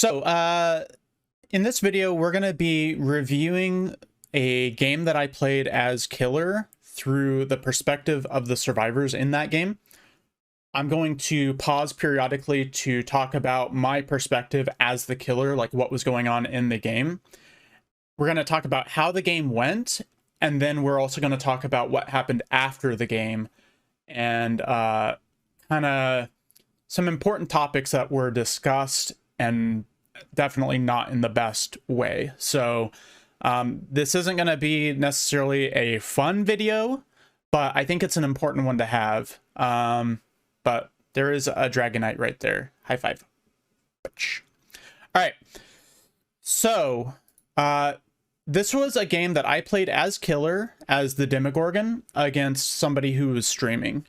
In this video, we're going to be reviewing a game that I played as Killer through the perspective of the survivors in that game. I'm going to pause periodically to talk about my perspective as the killer, like what was going on in the game. We're going to talk about how the game went, and then we're also going to talk about what happened after the game and kind of some important topics that were discussed and definitely not in the best way. So this isn't going to be necessarily a fun video, but I think it's an important one to have. But there is a Dragonite right there. High five. All right. So this was a game that I played as Killer, as the Demogorgon, against somebody who was streaming.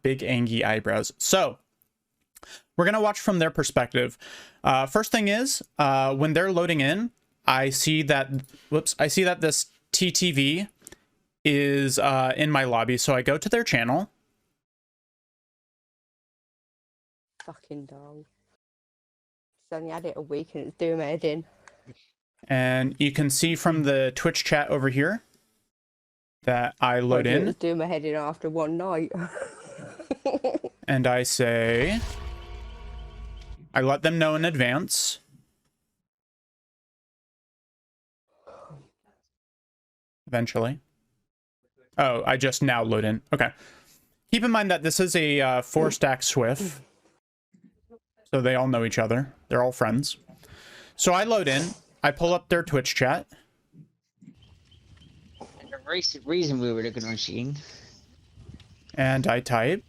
Big angry eyebrows. So we're going to watch from their perspective. First thing is, when they're loading in, I see that, I see that this TTV is in my lobby. So I go to their channel. Fucking dog. She's only had it a week and it's doing my head in. And you can see from the Twitch chat over here that I load in. It's doing my head in after one night. And I say, I let them know in advance. Eventually. Oh, I just now load in. Okay. Keep in mind that this is a 4-stack Swift. So they all know each other. They're all friends. So I load in. I pull up their Twitch chat. And the reason we were looking on Sheen. And I type.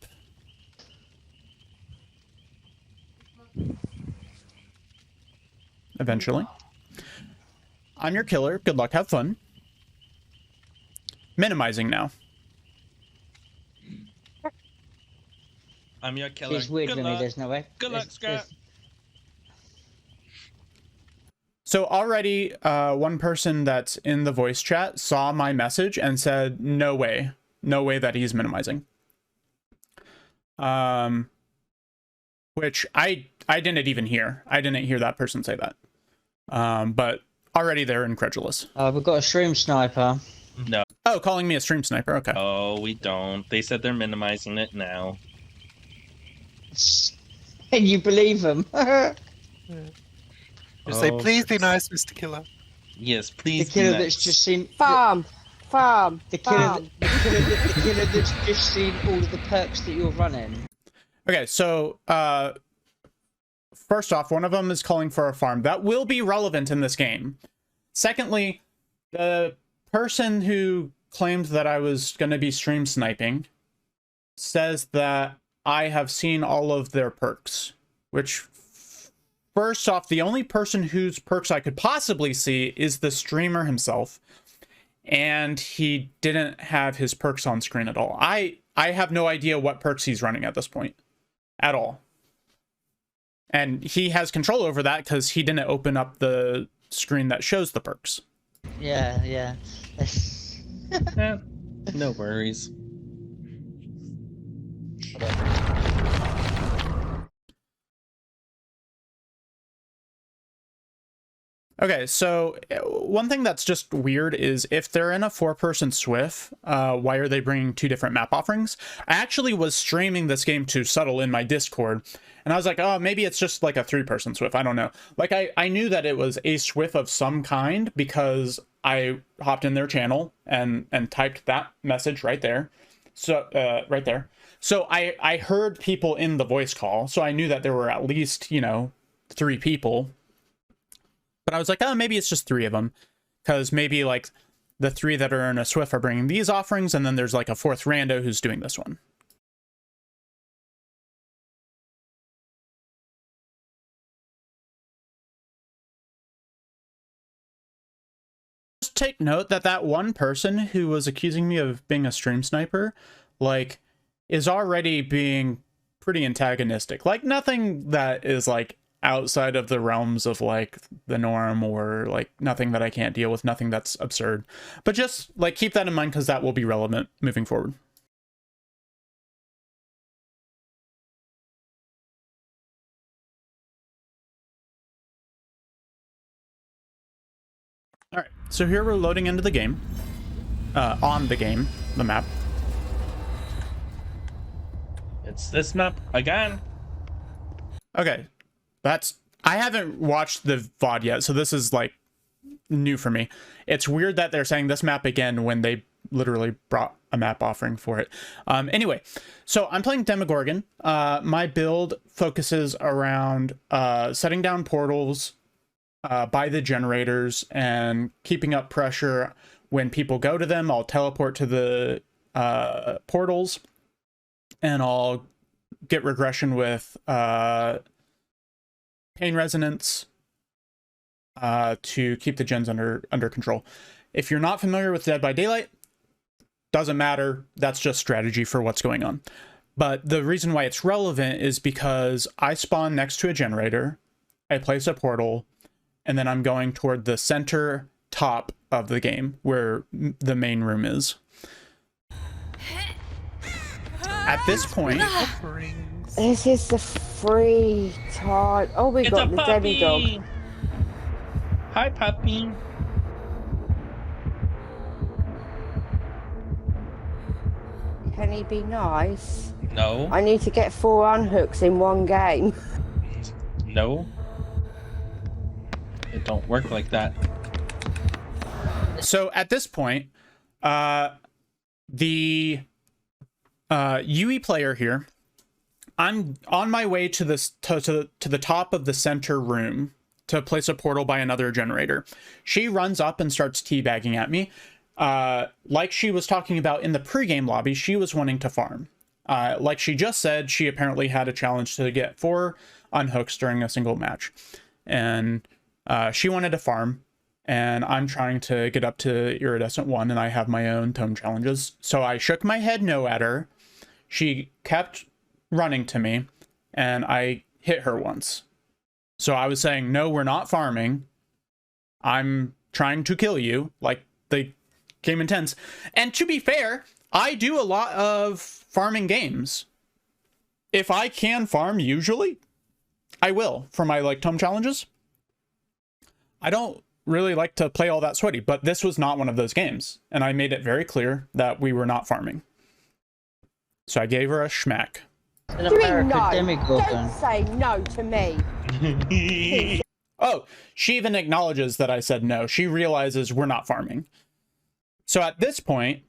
Eventually. I'm your killer. Good luck. Have fun. Minimizing now. I'm your killer. It's weird to me, there's no way. Good luck, Scott. So already one person that's in the voice chat saw my message and said, no way. No way that he's minimizing. Which I didn't even hear. I didn't hear that person say that. But already they're incredulous. We've got a stream sniper. No. Oh, calling me a stream sniper. Okay. Oh, we don't. They said they're minimizing it now. Can you believe them? Just say, please be nice, Mr. Killer. Yes, The please. killer be nice. that's just seen Farm! the killer that's just seen all of the perks that you're running. Okay, so first off, one of them is calling for a farm. That will be relevant in this game. Secondly, the person who claimed that I was going to be stream sniping says that I have seen all of their perks, which first off, the only person whose perks I could possibly see is the streamer himself. And he didn't have his perks on screen at all. I have no idea what perks he's running at this point at all. And he has control over that because he didn't open up the screen that shows the perks. Yeah. No worries. Okay, so one thing that's just weird is if they're in a 4-person Swift, why are they bringing 2 different map offerings? I actually was streaming this game to Subtle in my Discord, and I was like, oh, maybe it's just like a 3-person Swift. I don't know. Like, I knew that it was a Swift of some kind because I hopped in their channel and typed that message right there. So, right there. So I heard people in the voice call, so I knew that there were at least, 3 people. But I was like, oh, maybe it's just 3 of them. Because maybe, like, the 3 that are in a Swift are bringing these offerings, and then there's, like, a 4th rando who's doing this one. Just take note that that one person who was accusing me of being a stream sniper, like, is already being pretty antagonistic. Like, nothing that is, like, outside of the realms of like the norm, or like nothing that I can't deal with, nothing that's absurd. But just like keep that in mind because that will be relevant moving forward. So here we're loading into the game. On the game, the map. It's this map again. Okay. I haven't watched the VOD yet, so this is like new for me. It's weird that they're saying this map again when they literally brought a map offering for it. Anyway, so I'm playing Demogorgon. My build focuses around setting down portals by the generators and keeping up pressure. When people go to them, I'll teleport to the portals, and I'll get regression with pain resonance to keep the gens under control. If you're not familiar with Dead by Daylight, doesn't matter. That's just strategy for what's going on. But the reason why it's relevant is because I spawn next to a generator, I place a portal, and then I'm going toward the center top of the game where the main room is. At this point, This is the free time. Oh, we It's got a the puppy. demigod. Hi, puppy. Can he be nice? No. I need to get 4 unhooks in one game. No. It don't work like that. so at this point, the UE player here, I'm on my way to this to the top of the center room to place a portal by another generator. She runs up and starts teabagging at me. Like she was talking about in the pregame lobby, she was wanting to farm. Like she just said, she apparently had a challenge to get 4 unhooks during a single match. And she wanted to farm. And I'm trying to get up to Iridescent 1, and I have my own tome challenges. So I shook my head no at her. She kept running to me, and I hit her once. So I was saying, no, we're not farming. I'm trying to kill you, like the game intends. And to be fair, I do a lot of farming games. If I can farm, usually, I will for my like tome challenges. I don't really like to play all that sweaty, but this was not one of those games. And I made it very clear that we were not farming. So I gave her a schmack. An Do we American no? demigorgon. Don't say no to me. Oh, she even acknowledges that I said no. She realizes we're not farming. So at this point,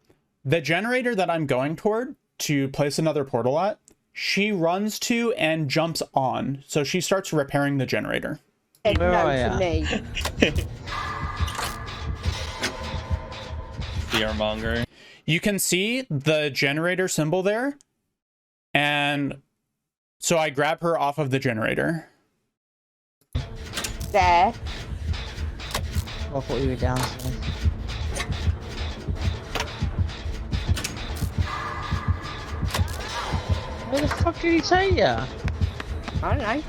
the generator that I'm going toward to place another portal at, she runs to and jumps on. So she starts repairing the generator. Said Where no are to ya? me. Fearmonger. You can see the generator symbol there. And so I grab her off of the generator. There. I thought you were downstairs. Where the fuck did he take ya? I don't know.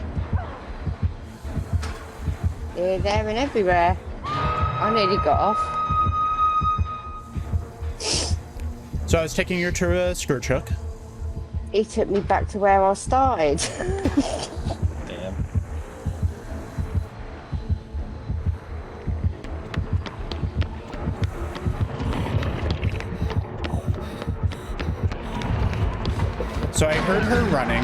Here, there, and everywhere. I nearly got off. So I was taking her to a skirt hook. He took me back to where I started. Damn. So I heard her running.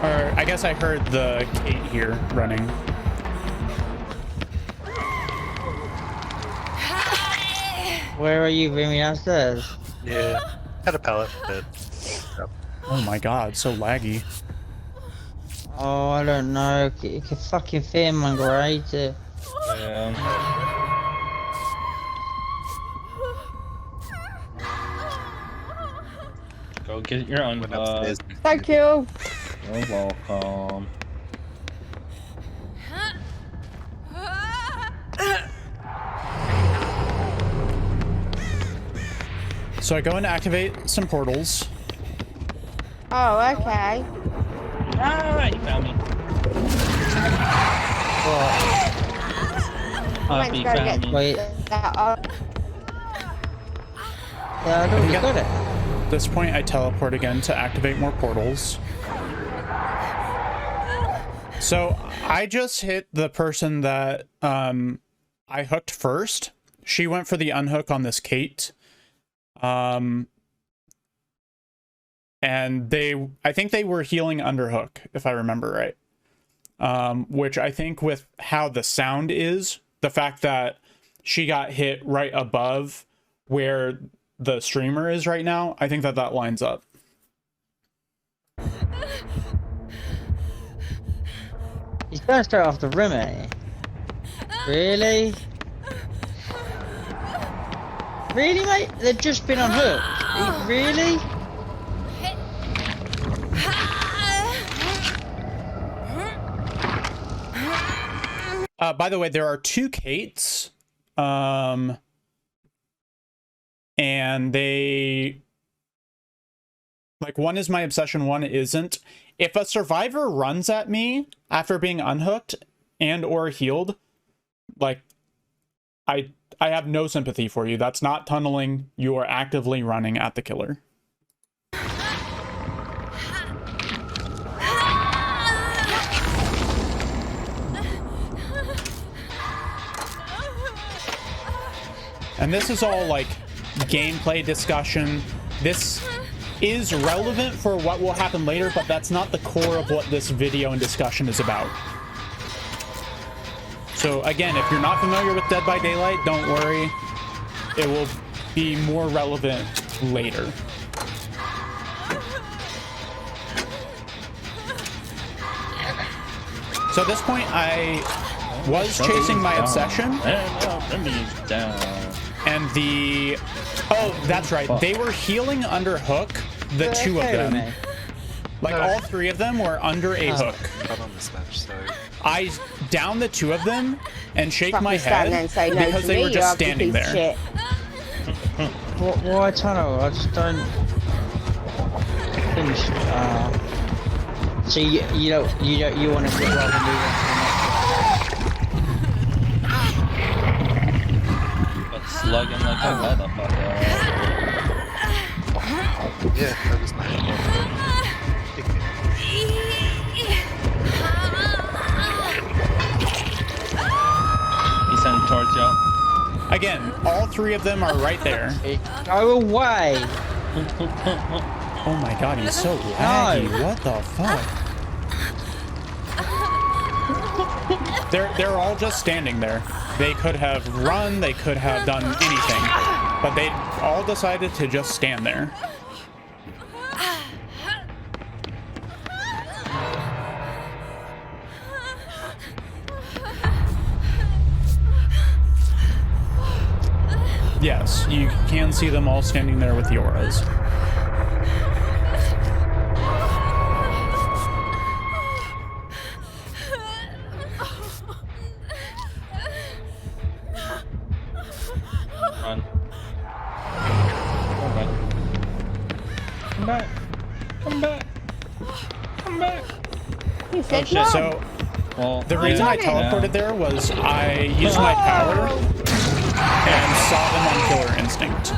Or I guess I heard the Kate here running. Where are you, Remy? Downstairs? Yeah. Had a pallet, but Oh my god, so laggy. Oh, I don't know. You can fucking fearmonger, I hate it. Yeah. Go get your went upstairs. unbug. Thank you. You're welcome. So I go and activate some portals. Oh, okay. Ah, you found me. I Puppy went to go found get me. Wait. that. Yeah, I don't got it. At this point, I teleport again to activate more portals. So I just hit the person that I hooked first. She went for the unhook on this Kate. And I think they were healing underhook, if I remember right. Which I think with how the sound is, the fact that she got hit right above where the streamer is right now, I think that that lines up. He's going straight after Remy. Really? Really, mate? They've just been unhooked. Really? By the way, there are 2 Kates. And they... Like, one is my obsession, one isn't. If a survivor runs at me after being unhooked and or healed, like, I have no sympathy for you. That's not tunneling. You are actively running at the killer. And this is all like gameplay discussion. This is relevant for what will happen later, but that's not the core of what this video and discussion is about. So again, if you're not familiar with Dead by Daylight, don't worry. It will be more relevant later. So at this point, I was chasing my obsession. Remy's down. And the... Oh, that's right. They were healing under hook, the 2 of them. Like, all 3 of them were under a hook. Not on this match, so... I downed the 2 of them and shake my Stand there head and say no because to they me, were you just ugly standing piece of there. shit. Why tunnel? I just don't finish. So you want to get rather than move on to But slugging like a motherfucker. Yeah, that was nice. He's sending towards you. Again, all 3 of them are right there. the next. Go away! Oh my god, he's so laggy. What the fuck? They're all just standing there. They could have run, they could have done anything, but they all decided to just stand there. Yes, you can see them all standing there with the auras. Run. Come back. Come back. Come back. He said shit. no. So Well, the reason I teleported there was I used my power and saw them on Killer Instinct.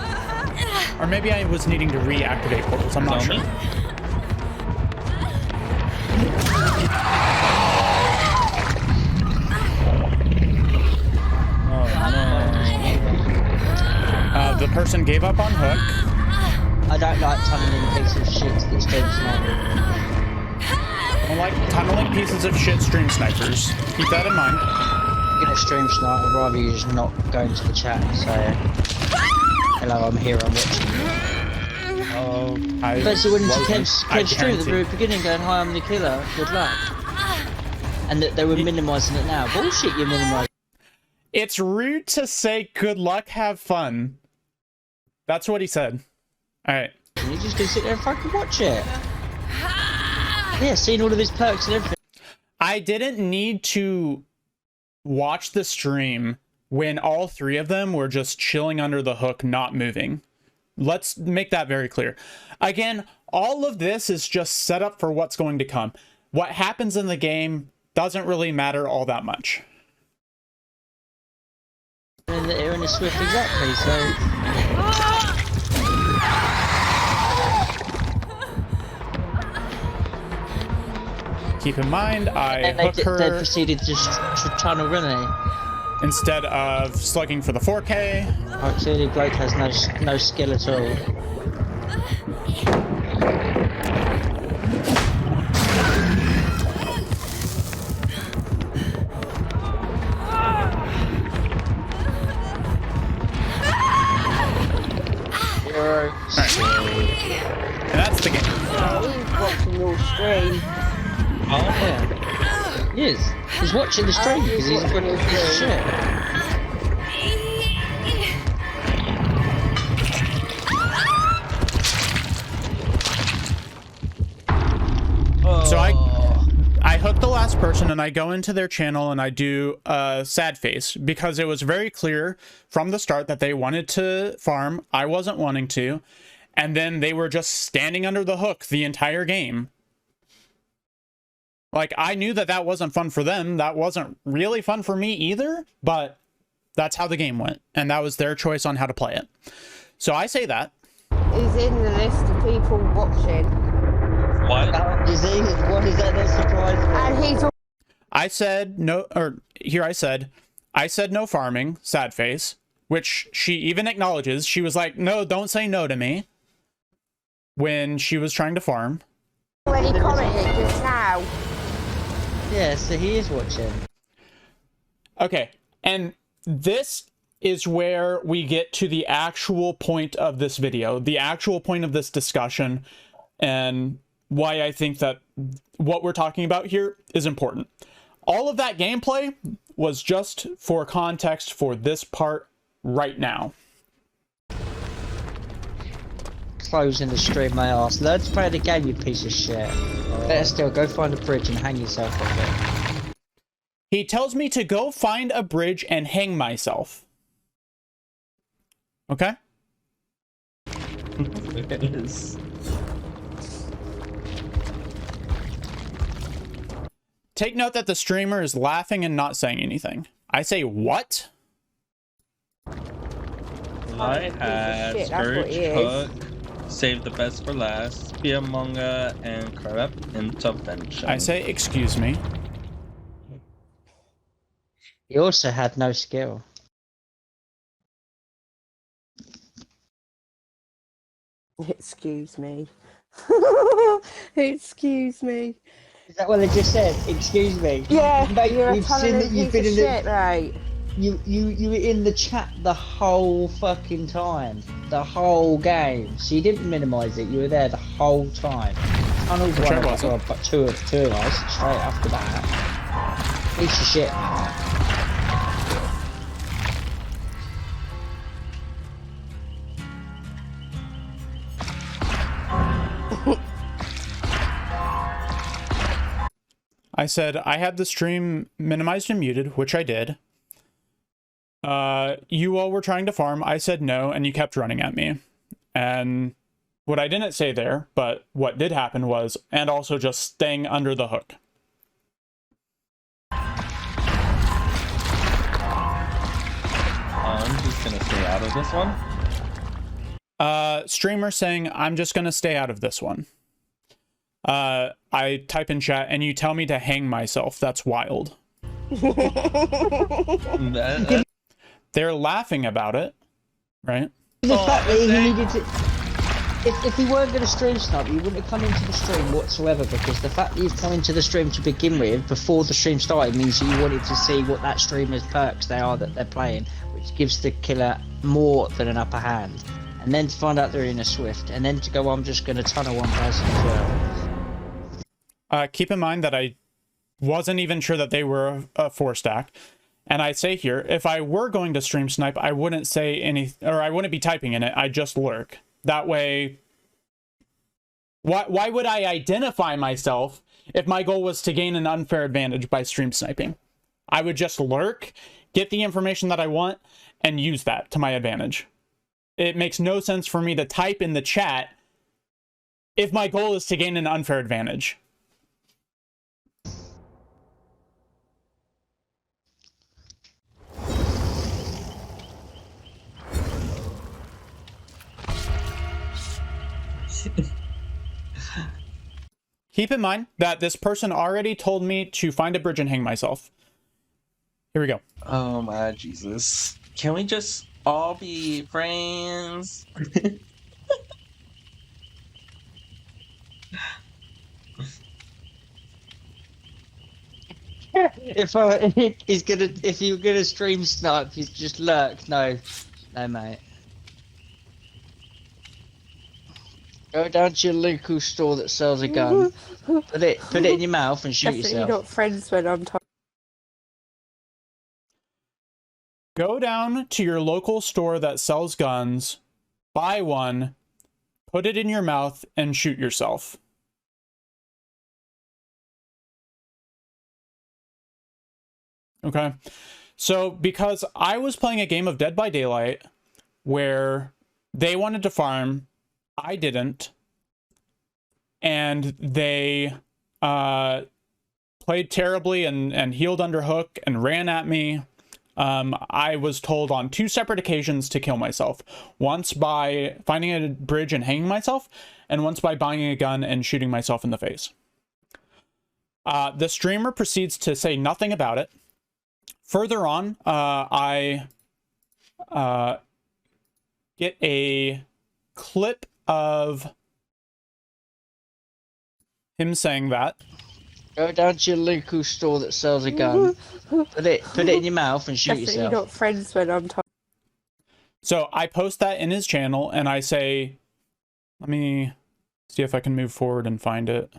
Or maybe I was needing to reactivate portals, I'm not Tell sure. me. Oh no. The person gave up on Hook. I don't like tunneling pieces of shit that stream sniper. I don't like tunneling pieces of shit stream snipers. Keep that in mind. I'm gonna stream sniper, I'd rather you just not go into the chat, so... Hello, I'm here, I'm watching. Oh. I Basically, when you wasn't, came I stream at the very guarantee. beginning going, hi, I'm the killer, good luck. And that they were minimising it now. Bullshit, you're minimising. It's rude to say good luck, have fun. That's what he said. Alright. You just gonna sit there and fucking watch it. Yeah, seeing all of his perks and everything. I didn't need to watch the stream when all 3 of them were just chilling under the hook, not moving. Let's make that very clear. Again, all of this is just set up for what's going to come. What happens in the game doesn't really matter all that much. They're in the Swift exactly, so... Keep in mind, I And hook they her. proceeded to tunnel Remy. instead of slugging for the 4K. Oh, clearly Blake has no skill at all. Zero. And that's the game. He's watching your stream. Oh yeah. He is. He's watching the stream because he's a good piece of shit. So I hook the last person and I go into their channel and I do a sad face because it was very clear from the start that they wanted to farm. I wasn't wanting to. And then they were just standing under the hook the entire game. Like, I knew that that wasn't fun for them. That wasn't really fun for me either, but that's how the game went. And that was their choice on how to play it. So I say that. He's in the list of people watching. What? Is he? What is that? That's surprising. And he's I said no, or here I said no farming, sad face, which she even acknowledges. She was like, no, don't say no to me when she was trying to farm. already commented just now. Yeah, so he is watching. Okay, and this is where we get to the actual point of this video, the actual point of this discussion, and why I think that what we're talking about here is important. All of that gameplay was just for context for this part right now. Closing the stream, my ass. Learn to play the game, you piece of shit. Better still, go find a bridge and hang yourself on it. He tells me to go find a bridge and hang myself. Okay? Take note that the streamer is laughing and not saying anything. I say, what? I had Shit, that's what Scourge, he is. Hook, Save the Best for Last, Spiamonga, and Corrupt Intervention. I say, excuse me. He also had no skill. Excuse me. Excuse me. Is that what I just said? Excuse me. Yeah, Mate, you're a we've seen that talented you've piece been of in shit, the... right? You were in the chat the whole fucking time. The whole game. So you didn't minimise it, you were there the whole time. Tunneled one of us, or two of us, straight after that. Piece of shit. I said I had the stream minimized and muted, which I did. You all were trying to farm. I said no, and you kept running at me. And what I didn't say there, but what did happen was, and also just staying under the hook. I'm just gonna stay out of this one. Streamer saying, I'm just gonna stay out of this one. I type in chat, and you tell me to hang myself. That's wild. They're laughing about it, right? The fact that he needed to... If he weren't going to stream snipe, he wouldn't have come into the stream whatsoever, because the fact that you've come into the stream to begin with, before the stream started, means you wanted to see what that streamer's perks they are that they're playing, which gives the killer more than an upper hand. And then to find out they're in a Swift, and then to go, I'm just going to tunnel one person as well. Keep in mind that I wasn't even sure that they were a 4-stack. And I say here, if I were going to stream snipe, I wouldn't say any, or I wouldn't be typing in it. I'd just lurk. That way, why would I identify myself if my goal was to gain an unfair advantage by stream sniping? I would just lurk, get the information that I want, and use that to my advantage. It makes no sense for me to type in the chat if my goal is to gain an unfair advantage. Keep in mind that this person already told me to find a bridge and hang myself. Here we go. Oh my Jesus. Can we just all be friends? If you're gonna stream snipe, he's just lurk. No, mate. Go down to your local store that sells a gun. Put it in your mouth and shoot Definitely yourself. not friends when I'm talking. Go down to your local store that sells guns, buy one, put it in your mouth, and shoot yourself. Okay. So, because I was playing a game of Dead by Daylight where they wanted to farm, I didn't, and they played terribly and healed under hook and ran at me. I was told on 2 separate occasions to kill myself. Once by finding a bridge and hanging myself, and once by buying a gun and shooting myself in the face. The streamer proceeds to say nothing about it. Further on, I get a clip of him saying that. Go down to your local store that sells a gun. Put it in your mouth and shoot Definitely yourself. not friends when I'm talking. So I post that in his channel and I say, let me see if I can move forward and find it.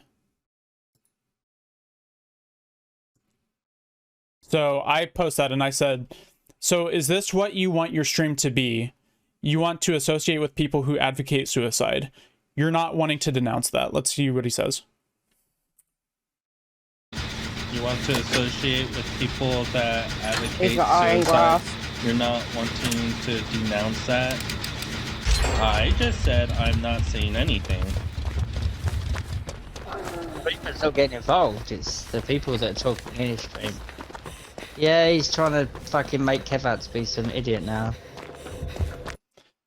So I post that and I said, so is this what you want your stream to be? You want to associate with people who advocate suicide. You're not wanting to denounce that. Let's see what he says. You want to associate with people that advocate He's got iron suicide. glass. You're not wanting to denounce that. I just said I'm not saying anything. Streamers not getting involved. It's the people that are talking in his stream. Yeah, he's trying to fucking make Kevats be some idiot now.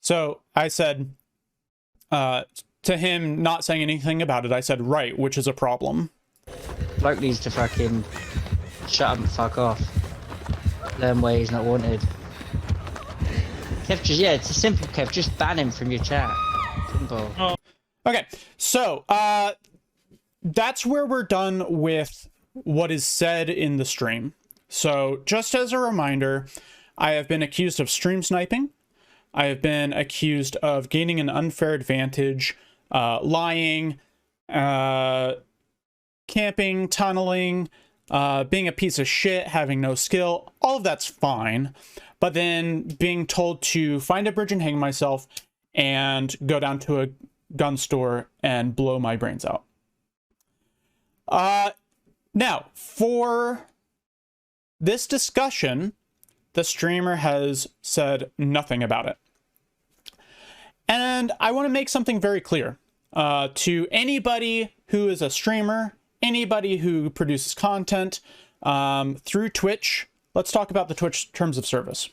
So I said, to him not saying anything about it, I said, right, which is a problem. Bloke needs to fucking shut up and fuck off. Learn where he's not wanted. Kev, yeah, it's a simple, Kev. Just ban him from your chat. Simple. Okay, so that's where we're done with what is said in the stream. So just as a reminder, I have been accused of stream sniping. I have been accused of gaining an unfair advantage, lying, camping, tunneling, being a piece of shit, having no skill. All of that's fine. But then being told to find a bridge and hang myself and go down to a gun store and blow my brains out. Now, for this discussion, the streamer has said nothing about it. And I want to make something very clear to anybody who is a streamer, anybody who produces content through Twitch. Let's talk about the Twitch terms of service.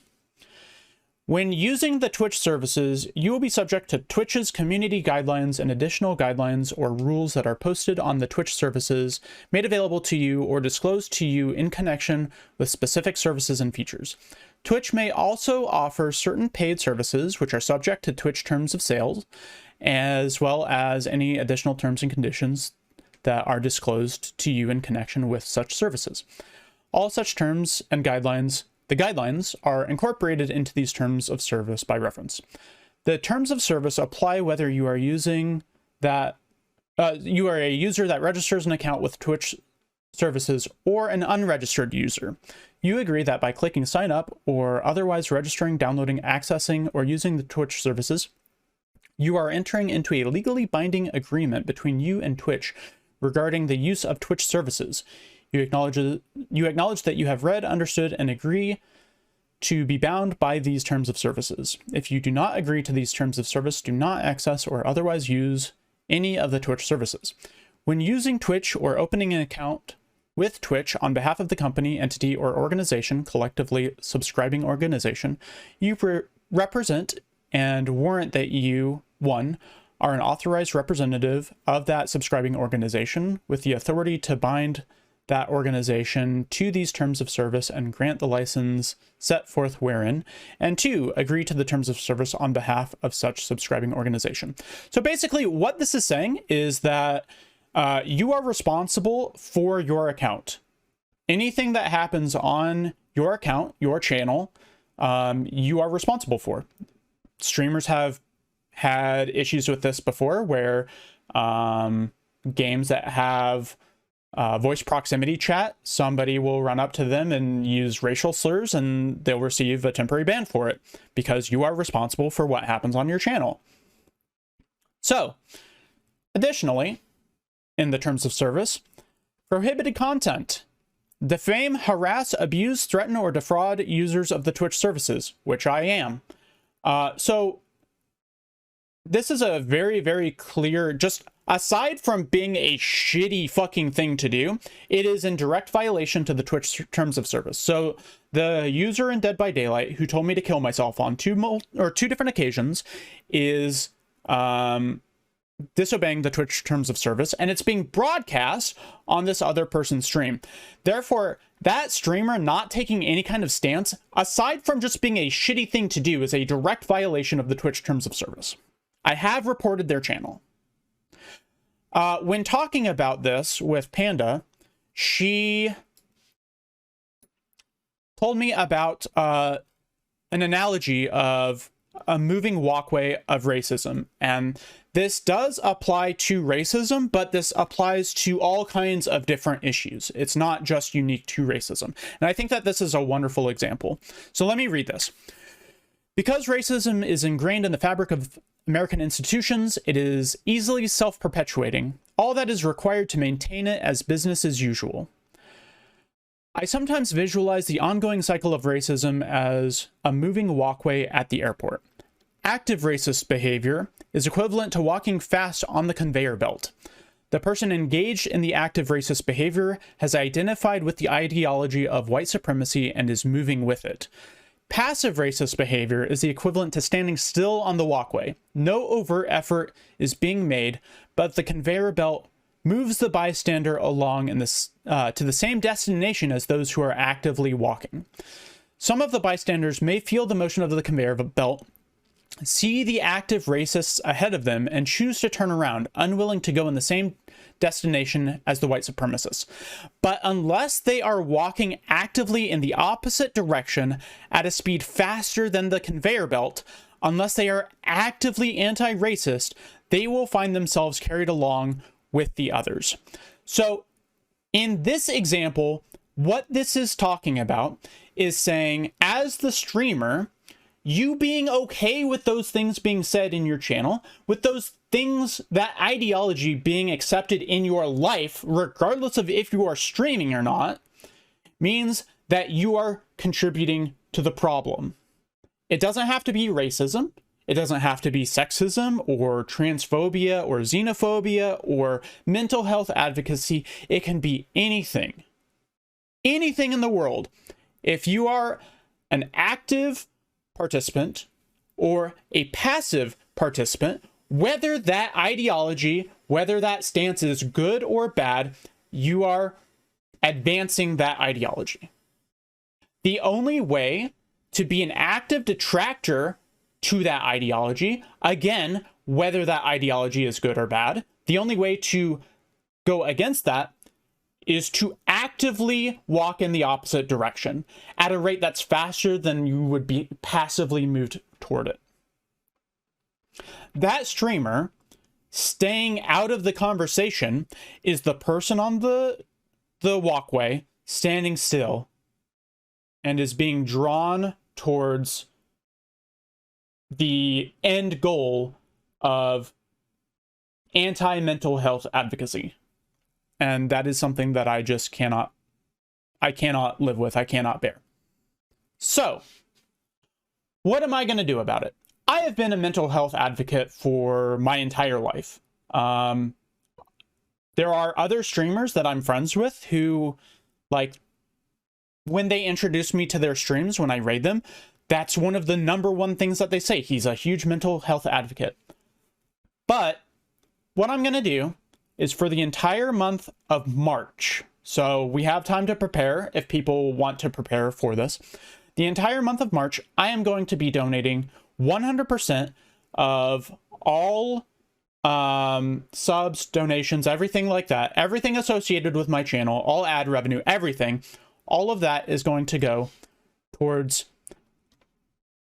When using the Twitch services, you will be subject to Twitch's community guidelines and additional guidelines or rules that are posted on the Twitch services, made available to you or disclosed to you in connection with specific services and features. Twitch may also offer certain paid services which are subject to Twitch terms of sales, as well as any additional terms and conditions that are disclosed to you in connection with such services. All such terms and guidelines, the guidelines, are incorporated into these terms of service by reference. The terms of service apply whether you are using that you are a user that registers an account with Twitch services or an unregistered user. You agree that by clicking sign up or otherwise registering, downloading, accessing, or using the Twitch services, you are entering into a legally binding agreement between you and Twitch regarding the use of Twitch services. You acknowledge that you have read, understood, and agree to be bound by these terms of services. If you do not agree to these terms of service, do not access or otherwise use any of the Twitch services. When using Twitch or opening an account with Twitch on behalf of the company, entity, or organization, collectively subscribing organization, you represent and warrant that you, 1, are an authorized representative of that subscribing organization with the authority to bind that organization to these terms of service and grant the license set forth wherein, and 2, agree to the terms of service on behalf of such subscribing organization. So basically what this is saying is that you are responsible for your account. Anything that happens on your account, your channel, you are responsible for. Streamers have had issues with this before, where games that have voice proximity chat, somebody will run up to them and use racial slurs and they'll receive a temporary ban for it because you are responsible for what happens on your channel. So, additionally, in the terms of service, prohibited content: defame, harass, abuse, threaten, or defraud users of the Twitch services, which I am. So this is a very, very clear, just aside from being a shitty fucking thing to do, it is in direct violation to the Twitch terms of service. So the user in Dead by Daylight who told me to kill myself on two different occasions is disobeying the Twitch terms of service, and it's being broadcast on this other person's stream. Therefore, that streamer not taking any kind of stance, aside from just being a shitty thing to do, is a direct violation of the Twitch terms of service. I have reported their channel. When talking about this with Panda, she told me about an analogy of a moving walkway of racism. And this does apply to racism, but this applies to all kinds of different issues. It's not just unique to racism. And I think that this is a wonderful example. So let me read this. Because racism is ingrained in the fabric of American institutions, it is easily self-perpetuating. All that is required to maintain it as business as usual. I sometimes visualize the ongoing cycle of racism as a moving walkway at the airport. Active racist behavior is equivalent to walking fast on the conveyor belt. The person engaged in the active racist behavior has identified with the ideology of white supremacy and is moving with it. Passive racist behavior is the equivalent to standing still on the walkway. No overt effort is being made, but the conveyor belt moves the bystander along in this, to the same destination as those who are actively walking. Some of the bystanders may feel the motion of the conveyor belt, see the active racists ahead of them, and choose to turn around, unwilling to go in the same destination as the white supremacists. But unless they are walking actively in the opposite direction at a speed faster than the conveyor belt, unless they are actively anti-racist, they will find themselves carried along with the others. So in this example, what this is talking about is saying, as the streamer, you being okay with those things being said in your channel, with those things, that ideology being accepted in your life, regardless of if you are streaming or not, means that you are contributing to the problem. It doesn't have to be racism. It doesn't have to be sexism or transphobia or xenophobia or mental health advocacy. It can be anything. Anything in the world. If you are an active participant or a passive participant, whether that ideology, whether that stance is good or bad, you are advancing that ideology. The only way to be an active detractor to that ideology, again, whether that ideology is good or bad, the only way to go against that is to actively walk in the opposite direction at a rate that's faster than you would be passively moved toward it. That streamer staying out of the conversation is the person on the walkway standing still and is being drawn towards the end goal of anti-mental health advocacy. And that is something that I just cannot live with. I cannot bear. So, what am I going to do about it? I have been a mental health advocate for my entire life. There are other streamers that I'm friends with who, like, when they introduce me to their streams, when I raid them, that's one of the #1 things that they say. He's a huge mental health advocate. But what I'm going to do is for the entire month of March, So we have time to prepare if people want to prepare for this. The entire month of March, I am going to be donating 100% of all subs, donations, everything like that, everything associated with my channel, all ad revenue, everything, all of that is going to go towards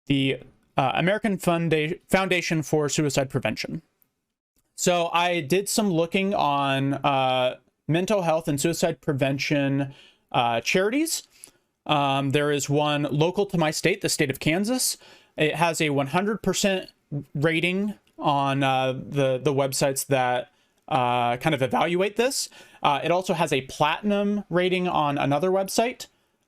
the American Foundation for Suicide Prevention. So I did some looking on mental health and suicide prevention charities. There is one local to my state, the state of Kansas. It has a 100% rating on the websites that kind of evaluate this. It also has a platinum rating on another website.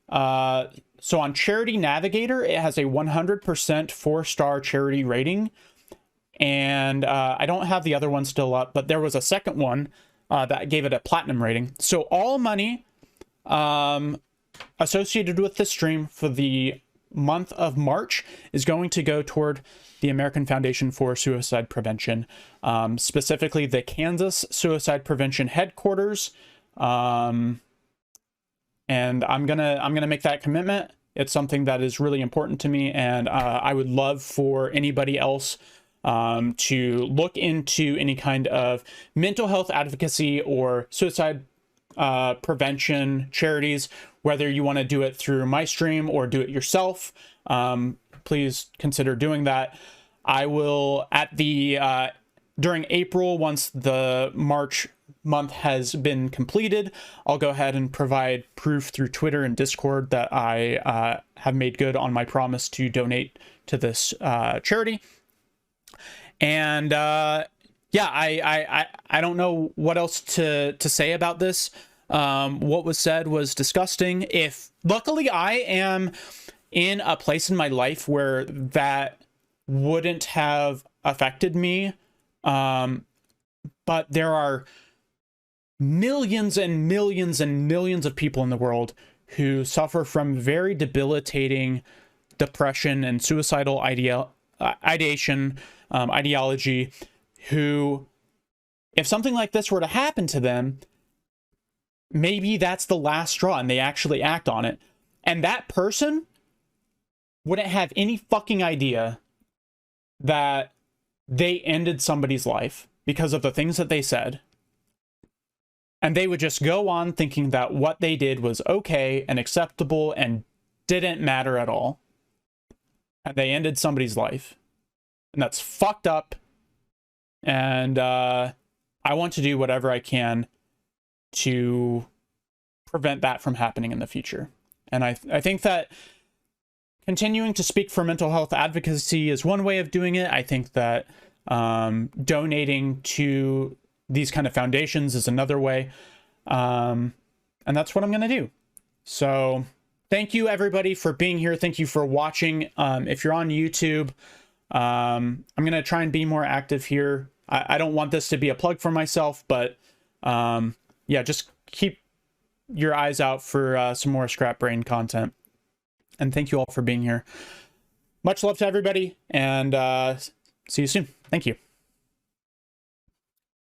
So on Charity Navigator, it has a 100% 4-star charity rating. And I don't have the other one still up, but there was a second one that gave it a platinum rating. So all money associated with this stream for the month of March is going to go toward the American Foundation for Suicide Prevention, specifically the Kansas Suicide Prevention Headquarters. And I'm gonna make that commitment. It's something that is really important to me, and I would love for anybody else to look into any kind of mental health advocacy or suicide prevention charities, whether you want to do it through my stream or do it yourself. Please consider doing that. I will at the during April, once the March month has been completed, I'll go ahead and provide proof through Twitter and Discord that I have made good on my promise to donate to this charity. And yeah, I don't know what else to say about this. What was said was disgusting. If luckily I am in a place in my life where that wouldn't have affected me, but there are millions and millions and millions of people in the world who suffer from very debilitating depression and suicidal ideation, ideology, who, if something like this were to happen to them, maybe that's the last straw and they actually act on it. And that person wouldn't have any fucking idea that they ended somebody's life because of the things that they said. And they would just go on thinking that what they did was okay and acceptable and didn't matter at all. And they ended somebody's life. And that's fucked up. And I want to do whatever I can to prevent that from happening in the future. And I think that continuing to speak for mental health advocacy is one way of doing it. I think that donating to these kind of foundations is another way. And that's what I'm going to do. So thank you everybody for being here. Thank you for watching. If you're on YouTube, I'm going to try and be more active here. I don't want this to be a plug for myself, but yeah, just keep your eyes out for some more Scrap Brain content. And thank you all for being here. Much love to everybody, and see you soon. Thank you.